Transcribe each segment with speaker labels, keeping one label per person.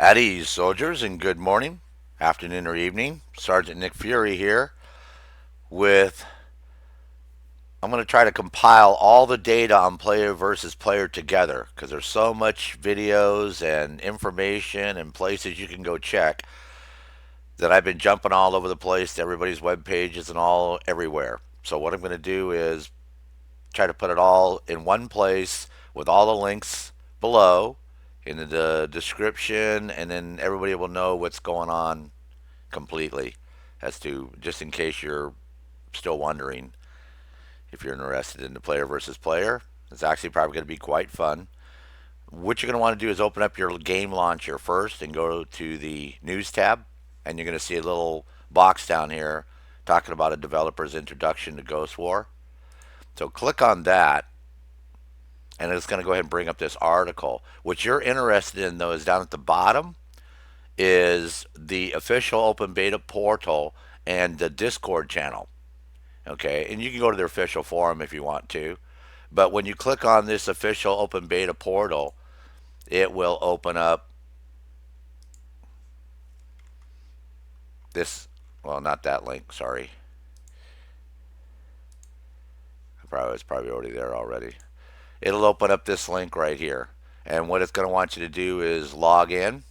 Speaker 1: At ease, soldiers, and good morning, afternoon, or evening. Sergeant Nick Fury here with. I'm going to try to compile all the data on player versus player together because there's so much videos and information and places you can go check that I've been jumping all over the place to everybody's web pages and all everywhere. So, what I'm going to do is try to put it all in one place with all the links below in the description, and then everybody will know what's going on completely, as to just in case you're still wondering if you're interested in the player versus player. It's actually probably going to be quite fun. What you're going to want to do is open up your game launcher first and go to the news tab, and you're going to see a little box down here talking about a developer's introduction to Ghost War. So click on that, and it's going to go ahead and bring up this article. What you're interested in, though, is down at the bottom is the official open beta portal and the Discord channel. Okay, and you can go to their official forum if you want to. But when you click on this official open beta portal, it will open up this, well, not that link, sorry. It's probably already there already. It'll open up this link right here. And what it's going to want you to do is log in.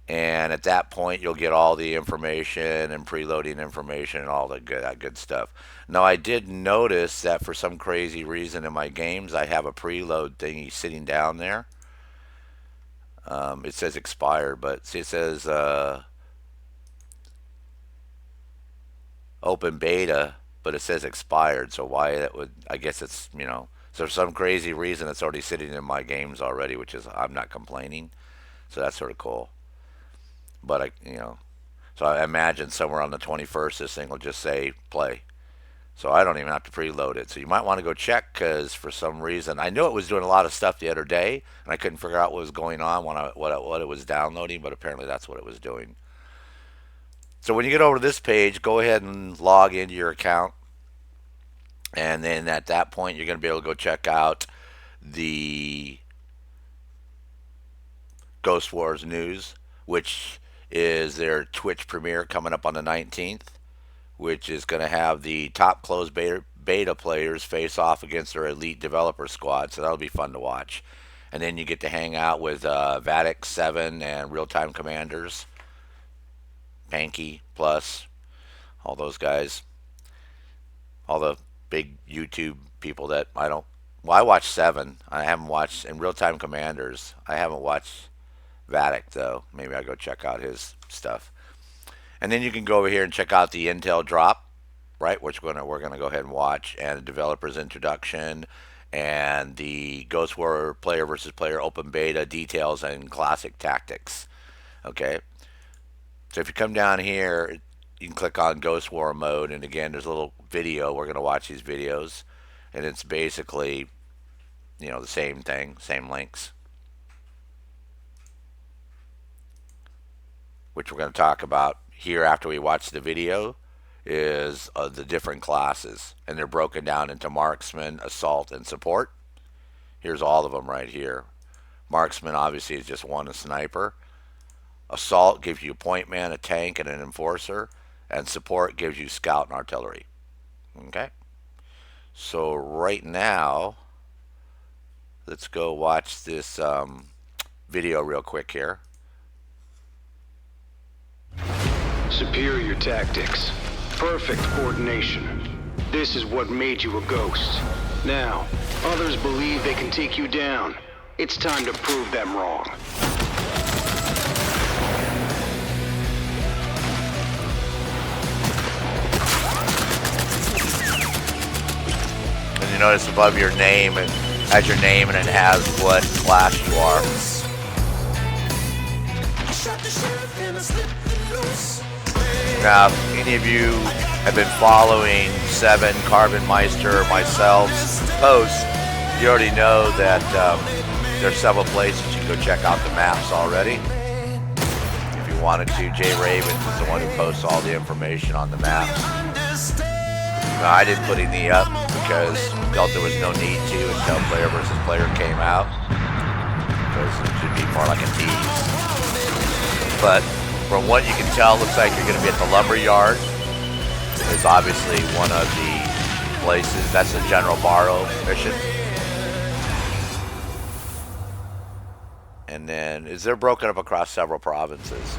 Speaker 1: And at that point, you'll get all the information and preloading information and all that good stuff. Now, I did notice that for some crazy reason in my games, I have a preload thingy sitting down there. It says expired, but see, it says open beta, but it says expired. So why that would, I guess it's, so for some crazy reason it's already sitting in my games already, which is, I'm not complaining. So that's sort of cool. But so I imagine somewhere on the 21st this thing will just say play. So I don't even have to preload it. So you might want to go check, because for some reason I knew it was doing a lot of stuff the other day, and I couldn't figure out what was going on what it was downloading, but apparently that's what it was doing. So when you get over to this page, go ahead and log into your account, and then at that point you're going to be able to go check out the Ghost Wars news, which is their Twitch premiere coming up on the 19th, which is going to have the top closed beta players face off against their elite developer squad. So that'll be fun to watch. And then you get to hang out with Vatic 7 and Real Time Commanders, Panky Plus, all those guys, all the big YouTube people that I watch 7. I haven't watched, and Real Time Commanders, I haven't watched Vatic, though. Maybe I'll go check out his stuff. And then you can go over here and check out the Intel drop, right, which we're gonna go ahead and watch, and the developer's introduction, and the Ghost War player versus player open beta details and classic tactics. Okay, so if you come down here, you can click on Ghost War mode, and again, there's a little video. We're gonna watch these videos, and it's basically, the same thing, same links, which we're going to talk about here after we watch the video, is the different classes. And they're broken down into Marksman, Assault, and Support. Here's all of them right here. Marksman obviously is just one, a sniper. Assault gives you a point man, a tank, and an enforcer. And Support gives you scout and artillery. Okay? So right now, let's go watch this video real quick here.
Speaker 2: Superior tactics. Perfect coordination. This is what made you a ghost. Now, others believe they can take you down. It's time to prove them wrong.
Speaker 1: And you notice above your name, it has your name and it has what class you are. Now, if any of you have been following 7, Carbon Meister, myself's posts, you already know that there's several places you can go check out the maps already. If you wanted to, Jay Ravens is the one who posts all the information on the maps. No, I didn't put any up because I felt there was no need to until player versus player came out, because it should be more like a tease. But from what you can tell, looks like you're going to be at the lumber yard. Is obviously one of the places. That's the General Barrow mission. And then they're broken up across several provinces.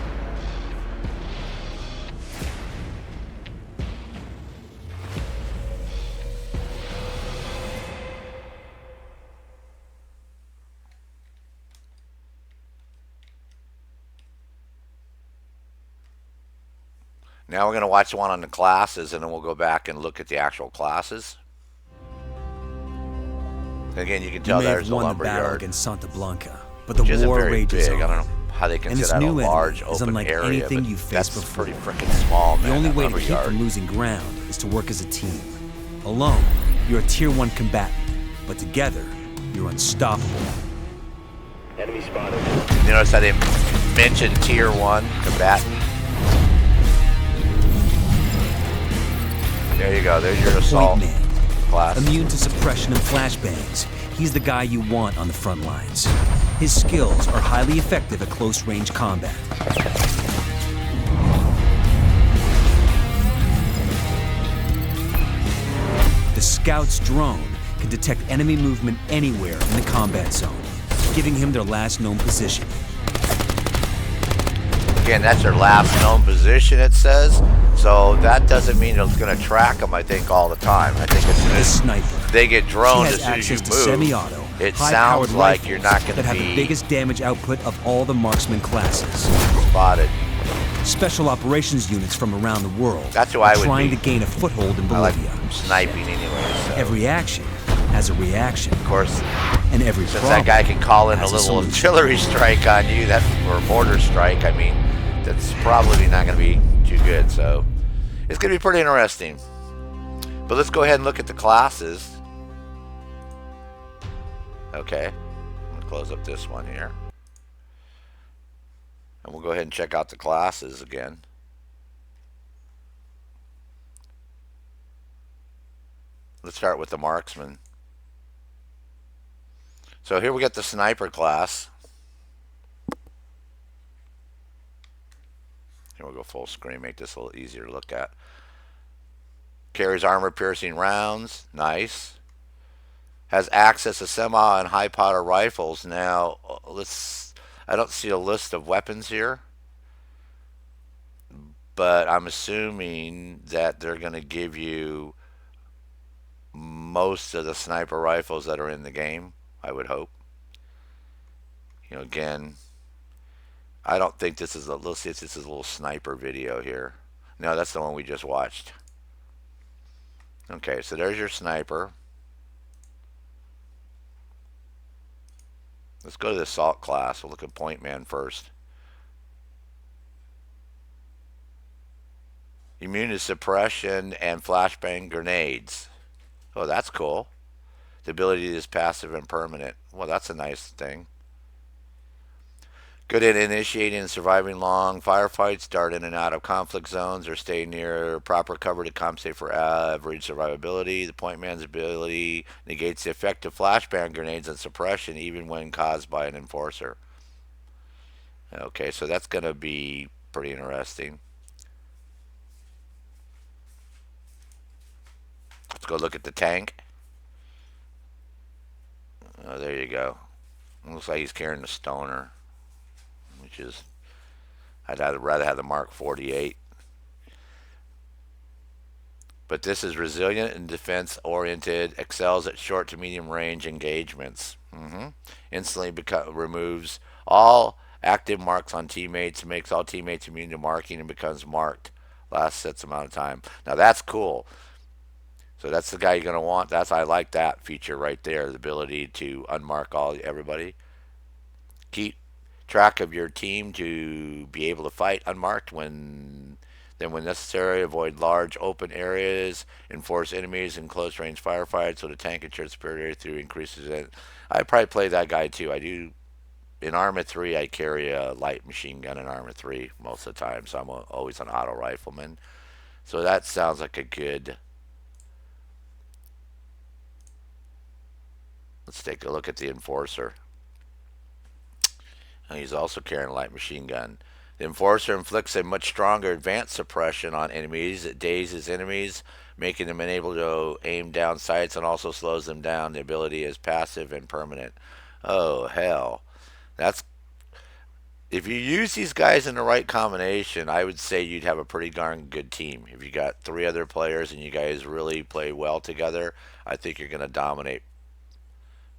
Speaker 1: Now we're going to watch one on the classes, and then we'll go back and look at the actual classes. Again, you can tell there's a lumber
Speaker 3: battle
Speaker 1: yard
Speaker 3: against Santa Blanca, but the war rages on.
Speaker 1: I don't know how they consider that a large open area,
Speaker 3: anything you faced
Speaker 1: that's
Speaker 3: before.
Speaker 1: pretty freaking small, man.
Speaker 3: The only way to keep
Speaker 1: yard.
Speaker 3: from losing ground is to work as a team. Alone, you're a Tier 1 combatant, but together, you're unstoppable.
Speaker 2: Enemy spotted.
Speaker 1: You notice I didn't mention Tier 1 combatant? There you go. There's your assault class.
Speaker 3: Immune to suppression and flashbangs, he's the guy you want on the front lines. His skills are highly effective at close-range combat. The Scout's drone can detect enemy movement anywhere in the combat zone, giving him their last known position.
Speaker 1: Again, that's their last known position, it says. So that doesn't mean it's going to track them, I think, all the time. I think as soon as
Speaker 3: sniper.
Speaker 1: they get droned, as soon as you
Speaker 3: to
Speaker 1: move,
Speaker 3: semi-auto,
Speaker 1: it sounds like you're not going to
Speaker 3: have the biggest damage output of all the marksman classes.
Speaker 1: Spotted.
Speaker 3: Special operations units from around the world
Speaker 1: That's who I would
Speaker 3: trying
Speaker 1: be.
Speaker 3: to gain a foothold in
Speaker 1: I like
Speaker 3: Bolivia.
Speaker 1: sniping anyway. So.
Speaker 3: Every action has a reaction.
Speaker 1: Of course,
Speaker 3: and every
Speaker 1: since
Speaker 3: problem
Speaker 1: that guy can call in a
Speaker 3: has
Speaker 1: little
Speaker 3: solution.
Speaker 1: artillery strike on you, or a mortar strike, I mean, that's probably not going to be too good. So it's going to be pretty interesting. But let's go ahead and look at the classes. Okay, I'm going to close up this one here. And we'll go ahead and check out the classes again. Let's start with the marksman. So here we got the sniper class. Here we'll go full screen, make this a little easier to look at. Carries armor-piercing rounds, nice. Has access to semi and high powder rifles. Now, I don't see a list of weapons here, but I'm assuming that they're going to give you most of the sniper rifles that are in the game, I would hope. You know, again, I don't think this is let's see if this is a little sniper video here. No, that's the one we just watched. Okay, so there's your sniper. Let's go to the assault class. We'll look at point man first. Immune to suppression and flashbang grenades. Oh, that's cool. The ability is passive and permanent. Well, that's a nice thing. Good at initiating and surviving long firefights, dart in and out of conflict zones, or stay near proper cover to compensate for average survivability. The point man's ability negates the effect of flashbang grenades and suppression, even when caused by an enforcer. Okay, so that's going to be pretty interesting. Let's go look at the tank. Oh, there you go. Looks like he's carrying the stoner, which is, I'd rather have the Mark 48. But this is resilient and defense-oriented, excels at short to medium range engagements. Instantly removes all active marks on teammates, makes all teammates immune to marking, and becomes marked last set amount of time. Now that's cool. So that's the guy you're going to want. I like that feature right there, the ability to unmark everybody. Keep track of your team to be able to fight unmarked when necessary. Avoid large open areas. Enforce enemies in close range firefights so the tank ensures superiority through increases in. I probably play that guy too. I do. In Arma 3, I carry a light machine gun in Arma 3 most of the time, so I'm always an auto rifleman. So that sounds like a good. Let's take a look at the enforcer. He's also carrying a light machine gun. The Enforcer inflicts a much stronger advanced suppression on enemies. It dazes enemies, making them unable to aim down sights, and also slows them down. The ability is passive and permanent. Oh, hell. That's If you use these guys in the right combination, I would say you'd have a pretty darn good team. If you got three other players and you guys really play well together, I think you're going to dominate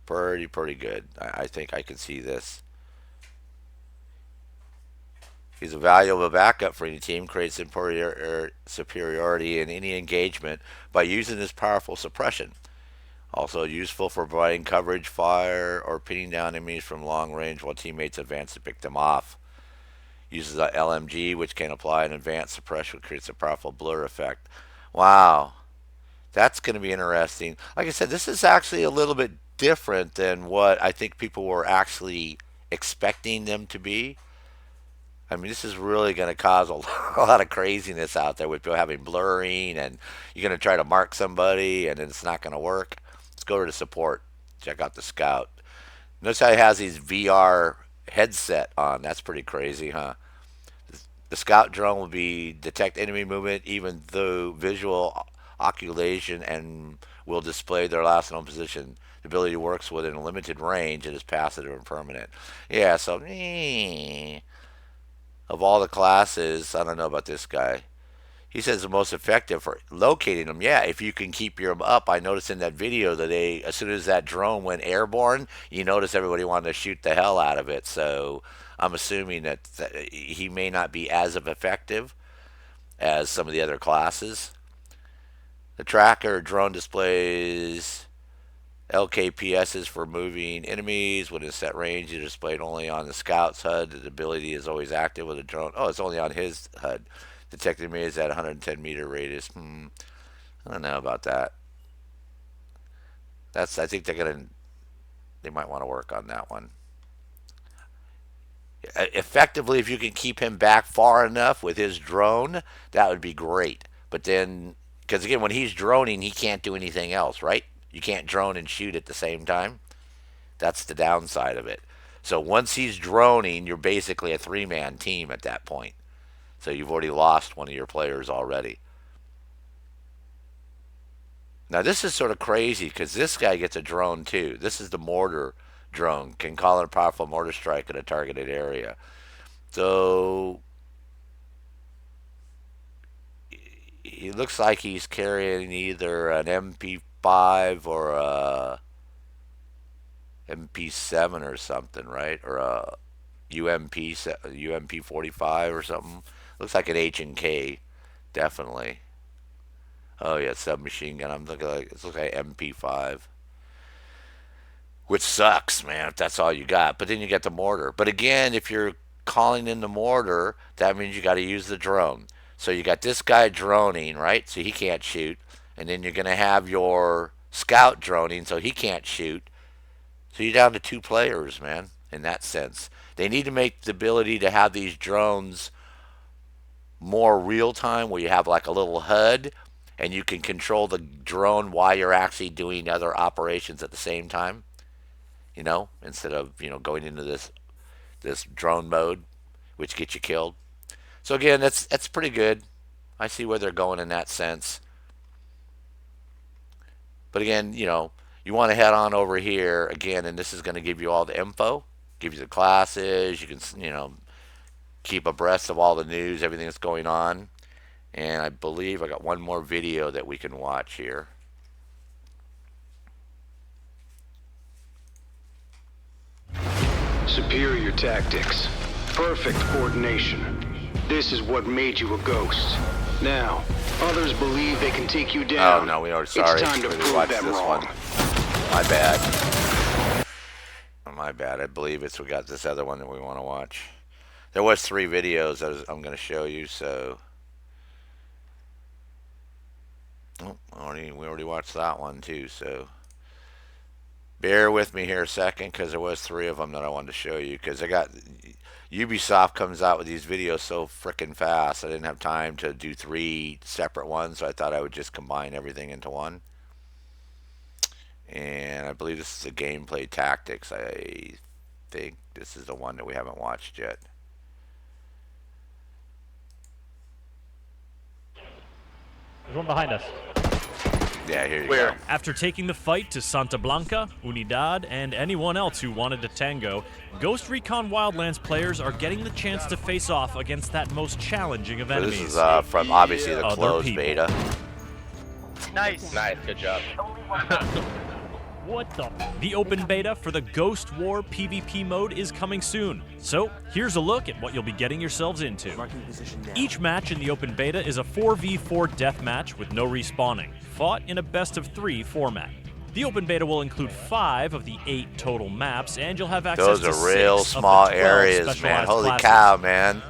Speaker 1: pretty good. I think I can see this. He's a valuable backup for any team, creates superiority in any engagement by using his powerful suppression. Also useful for providing coverage, fire, or pinning down enemies from long range while teammates advance to pick them off. Uses a LMG, which can apply an advanced suppression, which creates a powerful blur effect. Wow, that's going to be interesting. Like I said, this is actually a little bit different than what I think people were actually expecting them to be. I mean, this is really going to cause a lot of craziness out there with people having blurring, and you're going to try to mark somebody, and it's not going to work. Let's go to the support. Check out the scout. Notice how he has these VR headset on. That's pretty crazy, huh? The scout drone will be detect enemy movement, even though visual occultation, and will display their last known position. The ability works within a limited range. It is passive and permanent. Yeah, so of all the classes, I don't know about this guy. He says the most effective for locating them. Yeah, if you can keep your up. I noticed in that video that as soon as that drone went airborne, you notice everybody wanted to shoot the hell out of it. So I'm assuming that he may not be as effective as some of the other classes. The tracker drone displays LKPSs for moving enemies. When it's set range, it's displayed only on the scout's HUD. The ability is always active with a drone. Oh, it's only on his HUD. Detect enemies at 110-meter radius. I don't know about that. I think they might want to work on that one. Effectively, if you can keep him back far enough with his drone, that would be great. But then, because again, when he's droning, he can't do anything else, right? You can't drone and shoot at the same time. That's the downside of it. So once he's droning, you're basically a three-man team at that point. So you've already lost one of your players already. Now this is sort of crazy because this guy gets a drone too. This is the mortar drone. Can call in a powerful mortar strike at a targeted area. So he looks like he's carrying either an MP5 or a MP7 or something, right? Or a UMP 45 or something. Looks like an H&K, definitely. Oh yeah, submachine gun. I'm looking like it looks like MP5, which sucks, man. If that's all you got, but then you get the mortar. But again, if you're calling in the mortar, that means you got to use the drone. So you got this guy droning, right? So he can't shoot, and then you're gonna have your scout droning, so he can't shoot. So you're down to two players, man. In that sense, they need to make the ability to have these drones more real time, where you have like a little HUD and you can control the drone while you're actually doing other operations at the same time. Instead of going into this drone mode, which gets you killed. So again, that's pretty good. I see where they're going in that sense. But again, you want to head on over here again, and this is going to give you all the info, give you the classes. You can keep abreast of all the news, everything that's going on. And I believe I got one more video that we can watch here.
Speaker 2: Superior tactics. Perfect coordination. This is what made you a ghost. Now, others believe they can take you down.
Speaker 1: Oh no, we already sorry.
Speaker 2: It's time to prove
Speaker 1: watch
Speaker 2: them
Speaker 1: this
Speaker 2: wrong.
Speaker 1: one. My bad. My bad. I believe we got this other one that we want to watch. There was 3 videos I'm going to show you, so we already watched that one too, so bear with me here a second because there was 3 of them that I wanted to show you because Ubisoft comes out with these videos so freaking fast. I didn't have time to do 3 separate ones, so I thought I would just combine everything into one. And I believe this is the gameplay tactics. I think this is the one that we haven't watched yet.
Speaker 4: There's one behind us.
Speaker 1: Yeah, here you
Speaker 5: Where?
Speaker 1: go.
Speaker 6: After taking the fight to Santa Blanca, Unidad, and anyone else who wanted to tango, Ghost Recon Wildlands players are getting the chance to face off against that most challenging of
Speaker 1: So
Speaker 6: enemies.
Speaker 1: this is from obviously the
Speaker 6: Other
Speaker 1: closed
Speaker 6: people.
Speaker 1: beta.
Speaker 5: Nice. Nice. Good job.
Speaker 4: What the?
Speaker 6: The open beta for the Ghost War PvP mode is coming soon. So here's a look at what you'll be getting yourselves into. Each match in the open beta is a 4v4 deathmatch with no respawning, fought in a best-of-3 format. The open beta will include 5 of the 8 total maps, and you'll have access
Speaker 1: Those
Speaker 6: to
Speaker 1: are real
Speaker 6: 6 of the
Speaker 1: small
Speaker 6: 12
Speaker 1: areas, man.
Speaker 6: specialized
Speaker 1: Holy
Speaker 6: classes.
Speaker 1: cow, man.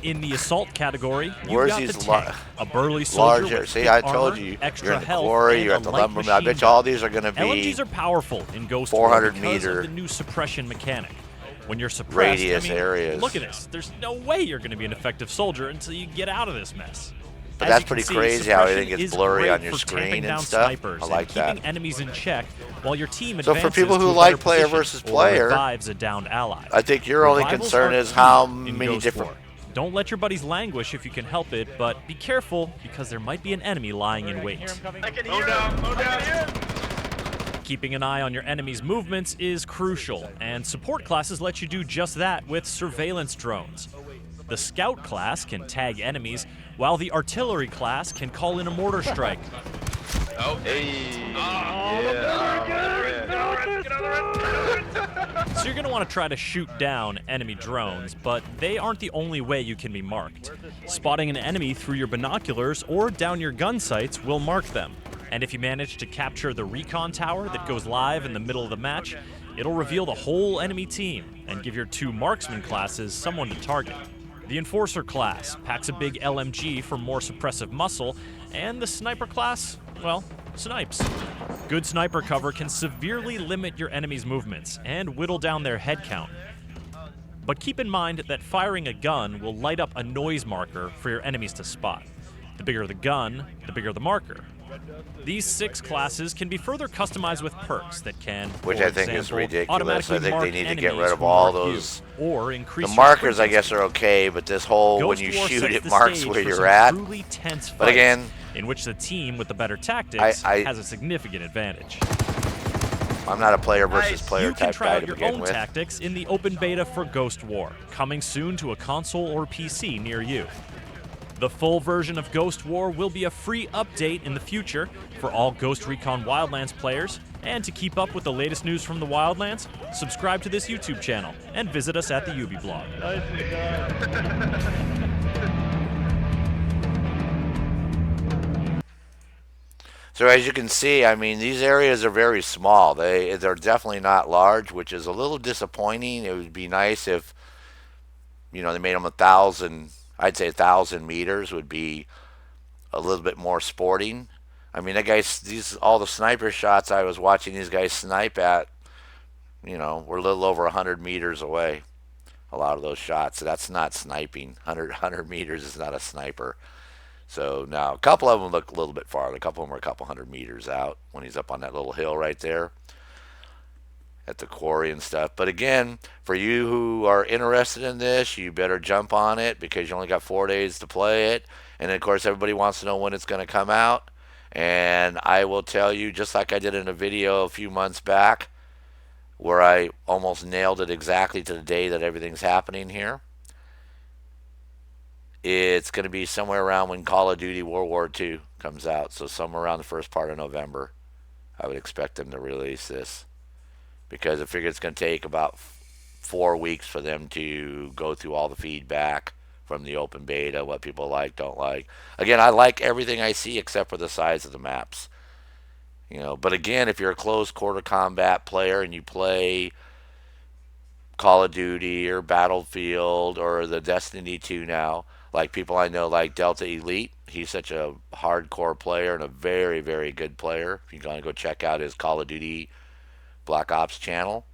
Speaker 6: In the assault category, you've
Speaker 1: Where's
Speaker 6: got
Speaker 1: these
Speaker 6: the tank, a burly soldier
Speaker 1: Larger.
Speaker 6: with
Speaker 1: See,
Speaker 6: thick
Speaker 1: I told
Speaker 6: armor,
Speaker 1: you.
Speaker 6: extra
Speaker 1: You're in the
Speaker 6: health,
Speaker 1: quarry,
Speaker 6: and
Speaker 1: you're
Speaker 6: a
Speaker 1: at the
Speaker 6: light
Speaker 1: lumberman. I bet
Speaker 6: machine
Speaker 1: you all
Speaker 6: gun.
Speaker 1: these are going to be
Speaker 6: LMGs are powerful in Ghost War
Speaker 1: 400
Speaker 6: because
Speaker 1: meter
Speaker 6: of the new suppression mechanic. When you're suppressed,
Speaker 1: radius areas.
Speaker 6: Look at this. There's no way you're going to be an effective soldier until you get out of this mess.
Speaker 1: But
Speaker 6: As
Speaker 1: that's
Speaker 6: you can
Speaker 1: pretty
Speaker 6: see,
Speaker 1: crazy how
Speaker 6: suppression
Speaker 1: everything gets
Speaker 6: is
Speaker 1: blurry
Speaker 6: great
Speaker 1: on your
Speaker 6: for
Speaker 1: screen
Speaker 6: tamping
Speaker 1: and
Speaker 6: down
Speaker 1: stuff.
Speaker 6: snipers
Speaker 1: I like
Speaker 6: and keeping
Speaker 1: that.
Speaker 6: enemies in check while your team
Speaker 1: So
Speaker 6: advances
Speaker 1: for people
Speaker 6: to
Speaker 1: who
Speaker 6: a
Speaker 1: like
Speaker 6: better
Speaker 1: player
Speaker 6: position
Speaker 1: versus
Speaker 6: or
Speaker 1: player,
Speaker 6: revives a downed ally.
Speaker 1: I think your only
Speaker 6: Revivals
Speaker 1: concern
Speaker 6: are
Speaker 1: is
Speaker 6: key
Speaker 1: how
Speaker 6: in
Speaker 1: many
Speaker 6: Ghost
Speaker 1: different.
Speaker 6: War. Don't let your buddies languish if you can help it, but be careful because there might be an enemy lying in wait.
Speaker 5: I can hear him. Slow down.
Speaker 6: Keeping an eye on your enemy's movements is crucial, and support classes let you do just that with surveillance drones. The scout class can tag enemies, while the artillery class can call in a mortar strike.
Speaker 5: Oh, hey.
Speaker 6: So you're going to want to try to shoot down enemy drones, but they aren't the only way you can be marked. Spotting an enemy through your binoculars or down your gun sights will mark them. And if you manage to capture the recon tower that goes live in the middle of the match, it'll reveal the whole enemy team and give your 2 marksman classes someone to target. The Enforcer class packs a big LMG for more suppressive muscle, and the Sniper class, well, snipes. Good sniper cover can severely limit your enemy's movements and whittle down their head count. But keep in mind that firing a gun will light up a noise marker for your enemies to spot. The bigger the gun, the bigger the marker. These 6 classes can be further customized with perks that can,
Speaker 1: Which
Speaker 6: for
Speaker 1: I think is
Speaker 6: example,
Speaker 1: ridiculous.
Speaker 6: automatically
Speaker 1: I think
Speaker 6: mark
Speaker 1: they need to get
Speaker 6: enemies
Speaker 1: rid of
Speaker 6: who
Speaker 1: all
Speaker 6: mark you,
Speaker 1: those.
Speaker 6: or increase
Speaker 1: The
Speaker 6: your
Speaker 1: markers,
Speaker 6: sprint
Speaker 1: I guess,
Speaker 6: distance.
Speaker 1: are okay, but this whole when
Speaker 6: Ghost
Speaker 1: you
Speaker 6: War
Speaker 1: shoot,
Speaker 6: sets
Speaker 1: it
Speaker 6: the
Speaker 1: marks
Speaker 6: stage
Speaker 1: where
Speaker 6: for
Speaker 1: you're
Speaker 6: some
Speaker 1: at.
Speaker 6: truly tense
Speaker 1: But again,
Speaker 6: fights, in which the team with the better tactics
Speaker 1: I-
Speaker 6: has a significant advantage.
Speaker 1: I'm not a player versus player
Speaker 6: You can
Speaker 1: type
Speaker 6: try
Speaker 1: guy
Speaker 6: out
Speaker 1: to
Speaker 6: your
Speaker 1: begin
Speaker 6: own
Speaker 1: with.
Speaker 6: tactics in the open beta for Ghost War, coming soon to a console or PC near you. The full version of Ghost War will be a free update in the future for all Ghost Recon Wildlands players, and to keep up with the latest news from the Wildlands, subscribe to this YouTube channel and visit us at the Ubi blog.
Speaker 1: So as you can see, I mean, these areas are very small. They're definitely not large, which is a little disappointing. It would be nice if, you know, they made them 1,000. I'd say 1,000 meters would be a little bit more sporting. I mean, all the sniper shots I was watching these guys snipe at, you know, were a little over 100 meters away. A lot of those shots. So that's not sniping. 100 meters is not a sniper. So now a couple of them look a little bit farther. A couple of them are a couple hundred meters out when he's up on that little hill right there at the quarry and stuff. But again, for you who are interested in this, you better jump on it because you only got 4 days to play it. And of course, everybody wants to know when it's going to come out. And I will tell you, just like I did in a video a few months back, where I almost nailed it exactly to the day that everything's happening here. It's going to be somewhere around when Call of Duty World War II comes out. So somewhere around the first part of November, I would expect them to release this. Because I figure it's going to take about 4 weeks for them to go through all the feedback from the open beta, what people like, don't like. Again, I like everything I see except for the size of the maps. You know, but again, if you're a close quarter combat player and you play Call of Duty or Battlefield or the Destiny 2 now, like people I know like Delta Elite, he's such a hardcore player and a very, very good player. If you're going to go check out his Call of Duty Black Ops channel,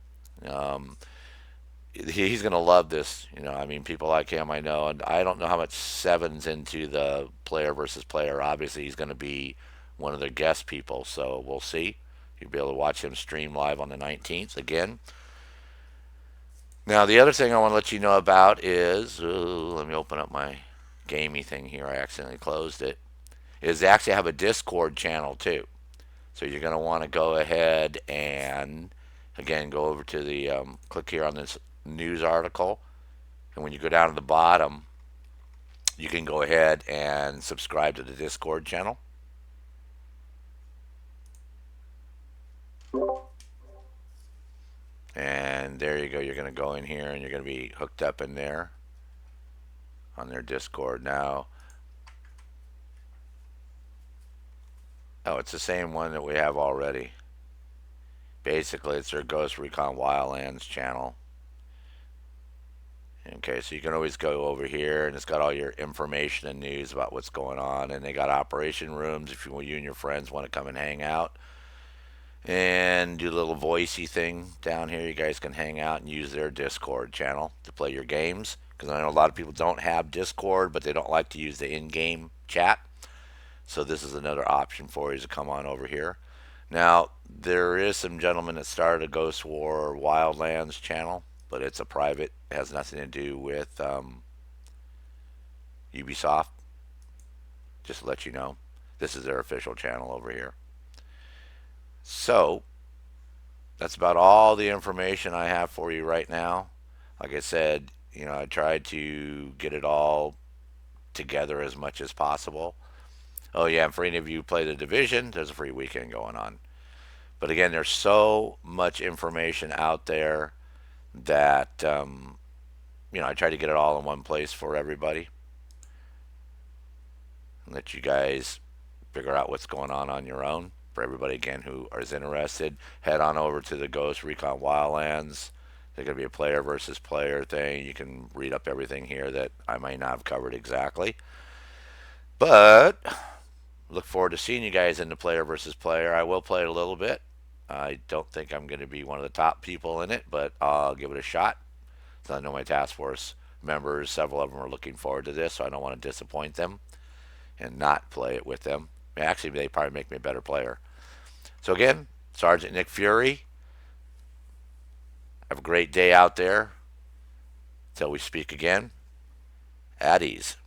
Speaker 1: he's going to love this. You know, I mean, people like him I know, and I don't know how much Seven's into the player versus player. Obviously, he's going to be one of the guest people, so we'll see. You'll be able to watch him stream live on the 19th again. Now, the other thing I want to let you know about is, let me open up my gamey thing here. I accidentally closed it. is they actually have a Discord channel too. So you're going to want to go ahead and, again, go over to the, click here on this news article. And when you go down to the bottom, you can go ahead and subscribe to the Discord channel. And there you go. You're going to go in here and you're going to be hooked up in there on their Discord. Now, oh, it's the same one that we have already. Basically, it's their Ghost Recon Wildlands channel. Okay, so you can always go over here, and it's got all your information and news about what's going on. And they got operation rooms if you and your friends want to come and hang out and do a little voicey thing down here. You guys can hang out and use their Discord channel to play your games. Because I know a lot of people don't have Discord, but they don't like to use the in-game chat. So this is another option for you to come on over here. Now, there is some gentleman that started a Ghost War Wildlands channel, but it's a private. It has nothing to do with Ubisoft. Just to let you know, this is their official channel over here. So, that's about all the information I have for you right now. Like I said, I tried to get it all together as much as possible. Oh yeah, and for any of you who play the Division, there's a free weekend going on. But again, there's so much information out there that I try to get it all in one place for everybody, and let you guys figure out what's going on your own. For everybody again who is interested, head on over to the Ghost Recon Wildlands. There's going to be a player versus player thing. You can read up everything here that I might not have covered exactly, but look forward to seeing you guys in the player versus player. I will play it a little bit. I don't think I'm going to be one of the top people in it, but I'll give it a shot. So I know my task force members, several of them are looking forward to this, so I don't want to disappoint them and not play it with them. Actually, they probably make me a better player. So again, Sergeant Nick Fury, have a great day out there. Till we speak again, at ease.